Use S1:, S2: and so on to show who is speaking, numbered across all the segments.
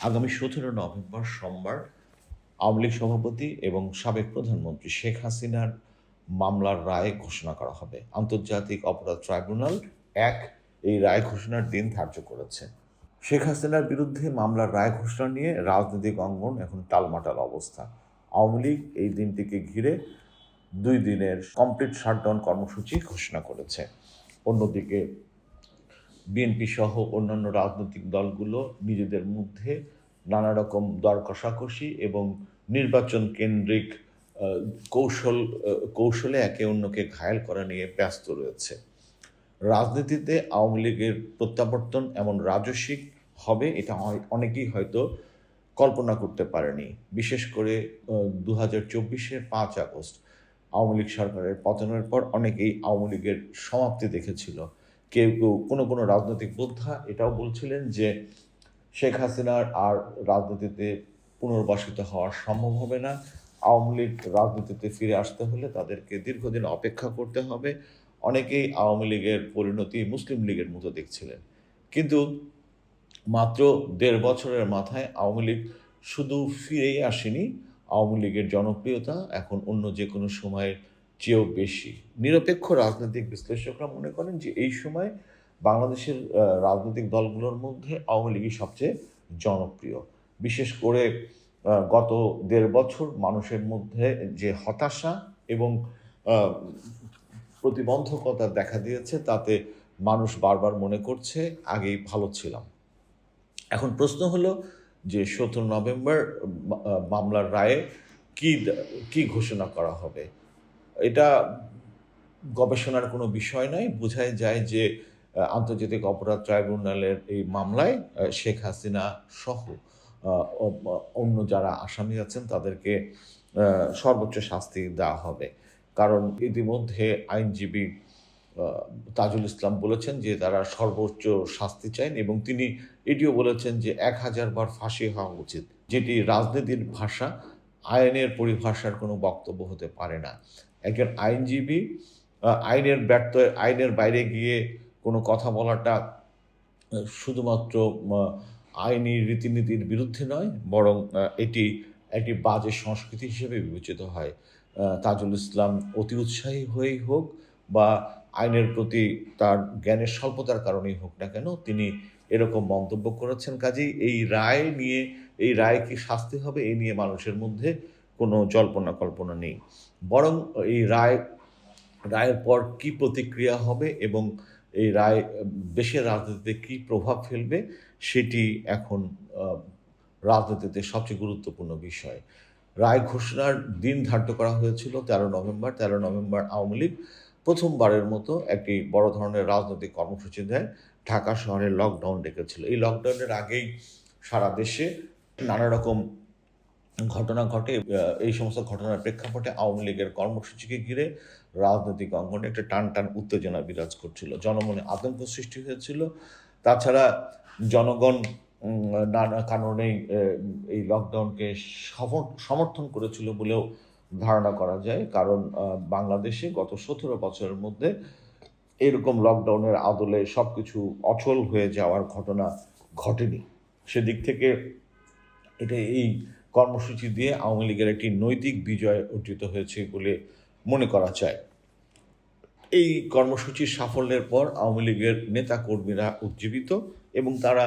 S1: আগামী ১৭ নভেম্বর সোমবার আওয়ামী লীগ সভাপতি এবং সাবেক প্রধানমন্ত্রী শেখ হাসিনার মামলার রায় ঘোষণা করা হবে। আন্তর্জাতিক অপরাধ ট্রাইব্যুনাল ১ এই রায় ঘোষণার দিন ধার্য করেছে। শেখ হাসিনার বিরুদ্ধে মামলার রায় ঘোষণা নিয়ে রাজনৈতিক অঙ্গন এখন টালমাটাল অবস্থা। আওয়ামী লীগ এই দিনটিকে ঘিরে ২ দিনের কমপ্লিট শাটডাউন কর্মসূচি ঘোষণা করেছে। অন্যদিকে বিএনপি সহ অন্যান্য রাজনৈতিক দলগুলো নিজেদের মধ্যে নানা রকম দর কষাকষি এবং নির্বাচন কেন্দ্রিক কৌশলে একে অন্যকে ঘায়েল করা নিয়ে ব্যস্ত রয়েছে। রাজনীতিতে আওয়ামী লীগের প্রত্যাবর্তন এমন রাজস্বিক হবে এটা অনেকেই হয়তো কল্পনা করতে পারেনি। বিশেষ করে ২০২৪-এর ৫ আগস্ট আওয়ামী লীগ সরকারের পতনের পর অনেকেই আওয়ামী লীগের সমাপ্তি দেখেছিল। কেউ কোনো রাজনৈতিক বোদ্ধা এটাও বলছিলেন যে শেখ হাসিনার আর রাজনীতিতে পুনর্বাসিত হওয়া সম্ভব হবে না। আওয়ামী লীগ রাজনীতিতে ফিরে আসতে হলে তাদেরকে দীর্ঘদিন অপেক্ষা করতে হবে। অনেকেই আওয়ামী লীগের পরিণতি মুসলিম লীগের মতো দেখছিলেন। কিন্তু মাত্র ১.৫ বছরের মাথায় আওয়ামী লীগ শুধু ফিরেই আসেনি, আওয়ামী লীগের জনপ্রিয়তা এখন অন্য যে কোনো সময়ের চেয়েও বেশি। নিরপেক্ষ রাজনৈতিক বিশ্লেষকরা মনে করেন যে এই সময় বাংলাদেশের রাজনৈতিক দলগুলোর মধ্যে আওয়ামী লীগই সবচেয়ে জনপ্রিয়। বিশেষ করে গত ১.৫ বছর মানুষের মধ্যে যে হতাশা এবং প্রতিবন্ধকতা দেখা দিয়েছে তাতে মানুষ বারবার মনে করছে আগেই ভালো ছিলাম। এখন প্রশ্ন হলো যে ১৭ নভেম্বর মামলার রায়ে কি ঘোষণা করা হবে। এটা গবেষণার কোনো বিষয় নয়। বোঝাই যায় যে আন্তর্জাতিক অপরাধ ট্রাইব্যুনালের এই মামলায় শেখ হাসিনা সহ অন্য যারা আসামি আছেন তাদেরকে সর্বোচ্চ শাস্তি দেওয়া হবে। কারণ ইতিমধ্যে আইনজীবী তাজুল ইসলাম বলেছেন যে তারা সর্বোচ্চ শাস্তি চান এবং তিনি এটিও বলেছেন যে ১০০০ বার ফাঁসি হওয়া উচিত, যেটি রাজনীতির ভাষা, আইনের পরিভাষার কোনো বক্তব্য হতে পারে না। একজন আইনজীবী আইনের বাইরে গিয়ে কোনো কথা বলাটা শুধুমাত্র আইনি রীতিনীতির বিরুদ্ধে নয়, বরং এটি একটি বাজে সংস্কৃতি হিসেবে বিবেচিত হয়। তাজুল ইসলাম অতি উৎসাহী হয়েই হোক বা আইনের প্রতি তার জ্ঞানের স্বল্পতার কারণেই হোক না কেন, তিনি এরকম মন্তব্য করেছেন। কাজেই এই রায় কি শাস্তি হবে এই নিয়ে মানুষের মধ্যে কোনো জল্পনা কল্পনা নেই। বরং এই রায়ের পর কি প্রতিক্রিয়া হবে এবং এই রায় দেশের রাজনীতিতে কি প্রভাব ফেলবে সেটি এখন রাজনীতিতে সবচেয়ে গুরুত্বপূর্ণ বিষয়। রায় ঘোষণার দিন ধার্য করা হয়েছিল ১৩ নভেম্বর। ১৩ নভেম্বর আওয়ামী লীগ প্রথমবারের মতো একটি বড় ধরনের রাজনৈতিক কর্মসূচি দেয়। ঢাকা শহরে লকডাউন ডেকেছিল। এই লকডাউনের আগেই সারা দেশে নানা রকম ঘটনা ঘটে। এই সমস্ত ঘটনার প্রেক্ষাপটে আওয়ামী লীগের কর্মসূচিকে ঘিরে রাজনৈতিক অঙ্গনে একটা টানটান উত্তেজনা বিরাজ করছিল। জনমনে আতঙ্ক সৃষ্টি হয়েছিল। তাছাড়া জনগণ নানা কারণেই এই লকডাউনকে সমর্থন করেছিল বলেও ধারণা করা যায়। কারণ বাংলাদেশে গত ১৭ বছরের মধ্যে এরকম লকডাউনের আদলে সবকিছু অচল হয়ে যাওয়ার ঘটনা ঘটেনি। সেদিক থেকে এই কর্মসূচি দিয়ে আওয়ামী লীগের একটি নৈতিক বিজয় অর্জিত হয়েছে বলে মনে করা যায়। এই কর্মসূচির সাফল্যের পর আওয়ামী লীগের নেতাকর্মীরা উজ্জীবিত এবং তারা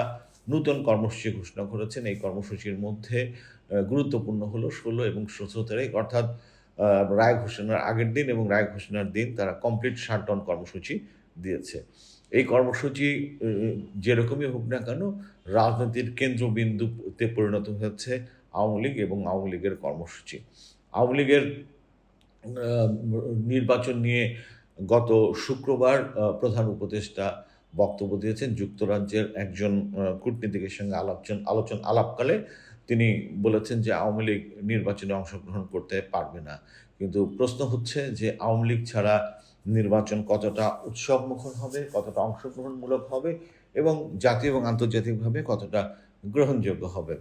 S1: নূতন কর্মসূচি ঘোষণা করেছেন। এই কর্মসূচির মধ্যে গুরুত্বপূর্ণ হলো ১৬ এবং ১৭ তারিখ, অর্থাৎ রায় ঘোষণার আগের দিন এবং রায় ঘোষণার দিন তারা কমপ্লিট শাটডাউন কর্মসূচি দিয়েছে। এই কর্মসূচি যেরকমই হোক না কেন রাজনীতির কেন্দ্রবিন্দুতে পরিণত হয়েছে আওয়ামী লীগ এবং আওয়ামী লীগের কর্মসূচি। আওয়ামী লীগের নির্বাচন নিয়ে গত শুক্রবার প্রধান উপদেষ্টা বক্তব্য দিয়েছেন। যুক্তরাজ্যের একজন কূটনীতিকের সঙ্গে আলাপকালে তিনি বলেছেন যে আওয়ামী লীগ নির্বাচনে অংশগ্রহণ করতে পারবে না। কিন্তু প্রশ্ন হচ্ছে যে আওয়ামী লীগ ছাড়া নির্বাচন কতটা উৎসবমুখর হবে, কতটা অংশগ্রহণমূলক হবে এবং জাতীয় এবং আন্তর্জাতিকভাবে কতটা গ্রহণযোগ্য হবে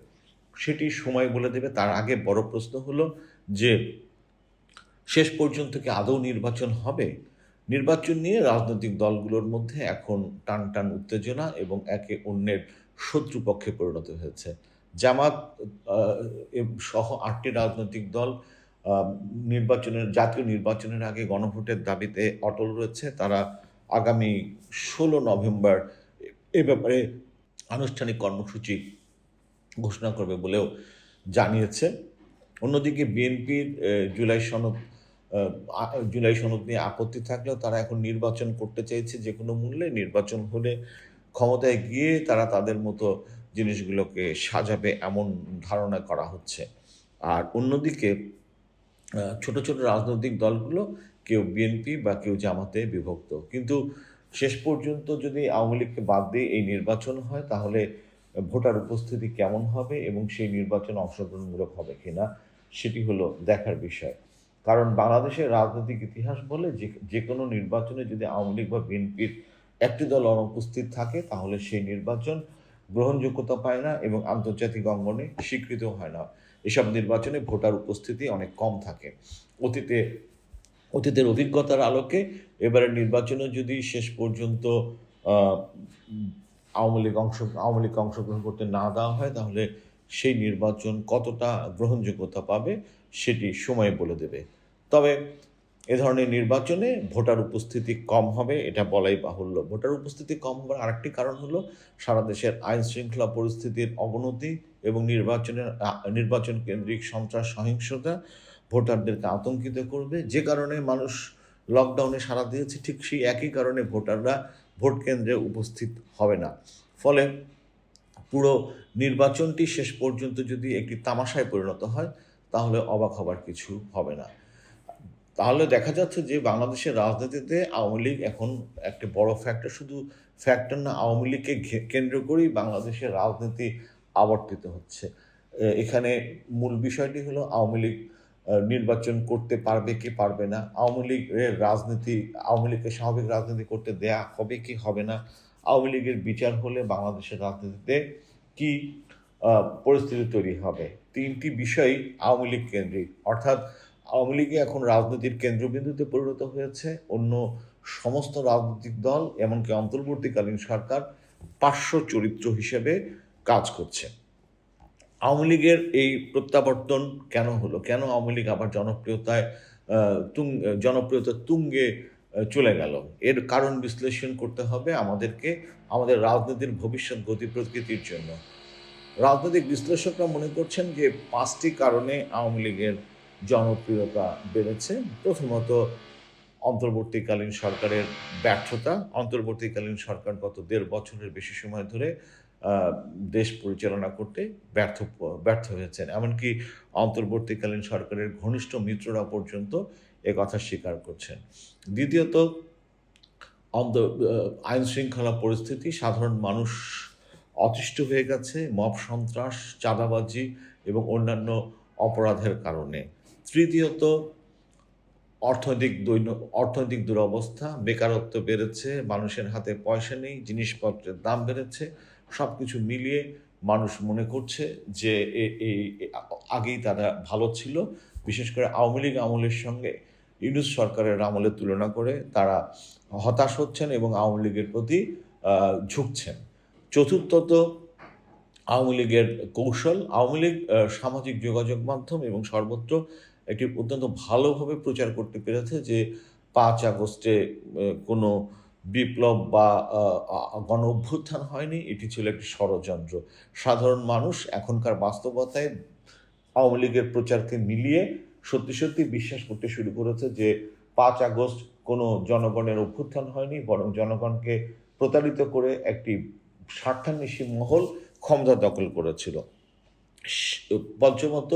S1: সেটি সময় বলে দেবে। তার আগে বড় প্রশ্ন হলো যে শেষ পর্যন্ত কি আদৌ নির্বাচন হবে? নির্বাচন নিয়ে রাজনৈতিক দলগুলোর মধ্যে এখন টানটান উত্তেজনা এবং একে অন্যের শত্রুপক্ষে পরিণত হয়েছে। জামাত সহ ৮টি রাজনৈতিক দল জাতীয় নির্বাচনের আগে গণভোটের দাবিতে অটল রয়েছে। তারা আগামী ১৬ নভেম্বর এ ব্যাপারে আনুষ্ঠানিক কর্মসূচি ঘোষণা করবে বলেও জানিয়েছে। অন্যদিকে বিএনপির জুলাই সনদ নিয়ে আপত্তি থাকলেও তারা এখন নির্বাচন করতে চাইছে যে কোনো মূল্যে। নির্বাচন হলে ক্ষমতায় গিয়ে তারা তাদের মতো জিনিসগুলোকে সাজাবে, এমন ধারণা করা হচ্ছে। আর অন্যদিকে ছোট ছোট রাজনৈতিক দলগুলো কেউ বিএনপি বা কেউ জামাতে বিভক্ত। কিন্তু শেষ পর্যন্ত যদি আওয়ামী লীগকে বাদ দিয়ে এই নির্বাচন হয়, তাহলে ভোটার উপস্থিতি কেমন হবে এবং সেই নির্বাচন অংশগ্রহণমূলক হবে কিনা সেটি হলো দেখার বিষয়। কারণ বাংলাদেশের রাজনৈতিক ইতিহাস বলে যে কোনো নির্বাচনে যদি আওয়ামী লীগ বা বিএনপির একটি দল অনুপস্থিত থাকে, তাহলে সেই নির্বাচন গ্রহণযোগ্যতা পায় না এবং আন্তর্জাতিক অঙ্গনে স্বীকৃত হয় না। এসব নির্বাচনে ভোটার উপস্থিতি অনেক কম থাকে। অতীতের অভিজ্ঞতার আলোকে এবারের নির্বাচনে যদি শেষ পর্যন্ত আওয়ামী লীগ অংশগ্রহণ করতে না দেওয়া হয়, তাহলে সেই নির্বাচন কতটা গ্রহণযোগ্যতা পাবে সেটি সময় বলে দেবে। তবে এ ধরনের নির্বাচনে ভোটার উপস্থিতি কম হবে, এটা বলাই বাহুল্য। ভোটার উপস্থিতি কম হওয়ার আরেকটি কারণ হলো সারা দেশের আইন শৃঙ্খলা পরিস্থিতির অবনতি এবং নির্বাচন কেন্দ্রিক সন্ত্রাস সহিংসতা ভোটারদেরকে আতঙ্কিত করবে। যে কারণে মানুষ লকডাউনে সাড়া দিয়েছে, ঠিক সেই একই কারণে ভোটাররা ভোট কেন্দ্রে উপস্থিত হবে না। ফলে পুরো নির্বাচনটি শেষ পর্যন্ত যদি একটি তামাশায় পরিণত হয়, তাহলে অবাক হবার কিছু হবে না। তাহলে দেখা যাচ্ছে যে বাংলাদেশের রাজনীতিতে আওয়ামী লীগ এখন একটা বড় ফ্যাক্টর। শুধু ফ্যাক্টর না, আওয়ামী লীগকে কেন্দ্র করেই বাংলাদেশের রাজনীতি আবর্তিত হচ্ছে। এখানে মূল বিষয়টি হলো আওয়ামী লীগ নির্বাচন করতে পারবে কি পারবে না, আওয়ামী লীগকে স্বাভাবিক রাজনীতি করতে দেয়া হবে কি হবে না, আওয়ামী লীগের বিচার হলে বাংলাদেশের রাজনীতিতে কি পরিস্থিতি তৈরি হবে। তিনটি বিষয় আওয়ামী লীগ কেন্দ্রিক, অর্থাৎ আওয়ামী লীগে এখন রাজনীতির কেন্দ্রবিন্দুতে পরিণত হয়েছে। অন্য সমস্ত রাজনৈতিক দল এমনকি অন্তর্বর্তীকালীন সরকার পার্শ্ব চরিত্র হিসেবে কাজ করছে। আওয়ামী লীগের এই প্রত্যাবর্তন কেন হলো? কেন আওয়ামী লীগ আবার জনপ্রিয়তার তুঙ্গে চলে গেল? এর কারণ বিশ্লেষণ করতে হবে আমাদেরকে আমাদের রাজনীতির ভবিষ্যৎ গতি প্রকৃতির জন্য। রাজনৈতিক বিশ্লেষকরা মনে করছেন যে 5টি কারণে আওয়ামী লীগের জনপ্রিয়তা বেড়েছে। প্রথমত, অন্তর্বর্তীকালীন সরকারের ব্যর্থতা। অন্তর্বর্তীকালীন সরকার গত 1.5 বছরের বেশি সময় ধরে দেশ পরিচালনা করতে ব্যর্থ হয়েছেন। এমনকি অন্তর্বর্তীকালীন সরকারের ঘনিষ্ঠ মিত্ররা পর্যন্ত একথা স্বীকার করছেন। দ্বিতীয়ত, আইন শৃঙ্খলা পরিস্থিতি। সাধারণ মানুষ অতিষ্ঠ হয়ে গেছে মব সন্ত্রাস, চাঁদাবাজি এবং অন্যান্য অপরাধের কারণে। তৃতীয়ত, অর্থনৈতিক দুরবস্থা, বেকারত্ব বেড়েছে, মানুষের হাতে পয়সা নেই, জিনিসপত্রের দাম বেড়েছে। সব কিছু মিলিয়ে মানুষ মনে করছে যে আগেই তারা ভালো ছিল। বিশেষ করে আওয়ামী লীগ আমলের সঙ্গে ইউনূস সরকারের আমলের তুলনা করে তারা হতাশ হচ্ছেন এবং আওয়ামী লীগের প্রতি ঝুঁকছেন। চতুর্থত, আওয়ামী লীগের কৌশল। আওয়ামী লীগ সামাজিক যোগাযোগ মাধ্যম এবং সর্বত্র একটি অত্যন্ত ভালোভাবে প্রচার করতে পেরেছে যে 5 আগস্টে কোনো বিপ্লব বা গণ অভ্যুত্থান হয়নি, এটি ছিল একটি ষড়যন্ত্র। সাধারণ মানুষ এখনকার বাস্তবতায় আওয়ামী লীগের প্রচারকে মিলিয়ে সত্যি বিশ্বাস করতে শুরু করেছে যে 5 আগস্ট কোনো জনগণের অভ্যুত্থান হয়নি, বরং জনগণকে প্রতারিত করে একটি স্বার্থান্বেষী মহল ক্ষমতা দখল করেছিল। পঞ্চমত,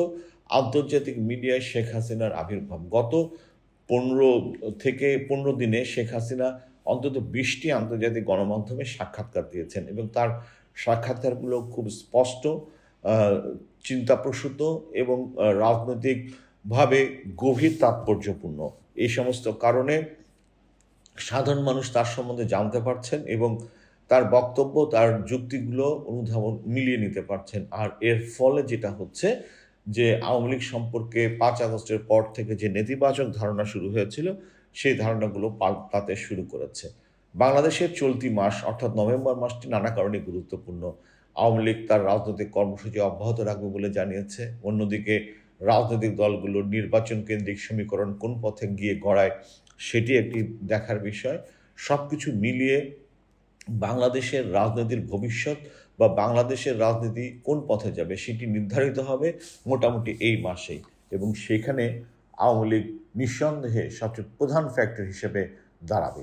S1: আন্তর্জাতিক মিডিয়ায় শেখ হাসিনার আবির্ভাব। গত 15 দিনে শেখ হাসিনা অন্তত 20টি আন্তর্জাতিক গণমাধ্যমে সাক্ষাৎকার দিয়েছেন এবং তার সাক্ষাৎকারগুলো খুব স্পষ্ট, চিন্তাপ্রসূত এবং রাজনৈতিকভাবে গভীর তাৎপর্যপূর্ণ। এই সমস্ত কারণে সাধারণ মানুষ তার সম্বন্ধে জানতে পারছেন এবং তার বক্তব্য, তার যুক্তিগুলো অনুধাবন মিলিয়ে নিতে পারছেন। আর এর ফলে যেটা হচ্ছে যে আওয়ামী লীগ সম্পর্কে 5 আগস্টের পর থেকে যে নেতিবাচক ধারণা শুরু হয়েছিল, সেই ধারণাগুলো পাল্টাতে শুরু করেছে। বাংলাদেশের চলতি মাস অর্থাৎ নভেম্বর মাসটি নানা কারণে গুরুত্বপূর্ণ। আওয়ামী লীগ তার রাজনৈতিক কর্মসূচি অব্যাহত রাখবে বলে জানিয়েছে। অন্যদিকে রাজনৈতিক দলগুলোর নির্বাচন কেন্দ্রিক সমীকরণ কোন পথে গিয়ে গড়ায় সেটি একটি দেখার বিষয়। সবকিছু মিলিয়ে বাংলাদেশের রাজনীতির ভবিষ্যৎ বা বাংলাদেশের রাজনীতি কোন পথে যাবে সেটি নির্ধারিত হবে মোটামুটি এই মাসেই, এবং সেখানে আওয়ামী লীগ নিঃসন্দেহে সবচেয়ে প্রধান ফ্যাক্টর হিসেবে দাঁড়াবে।